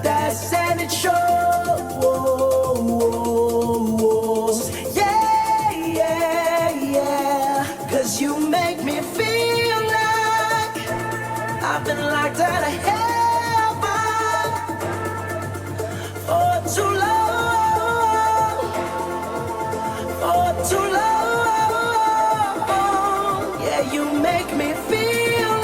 that's and it shows. Yeah, yeah, yeah. 'Cause you make me feel like I've been locked out of heaven for too long, for too long. Yeah, you make me feel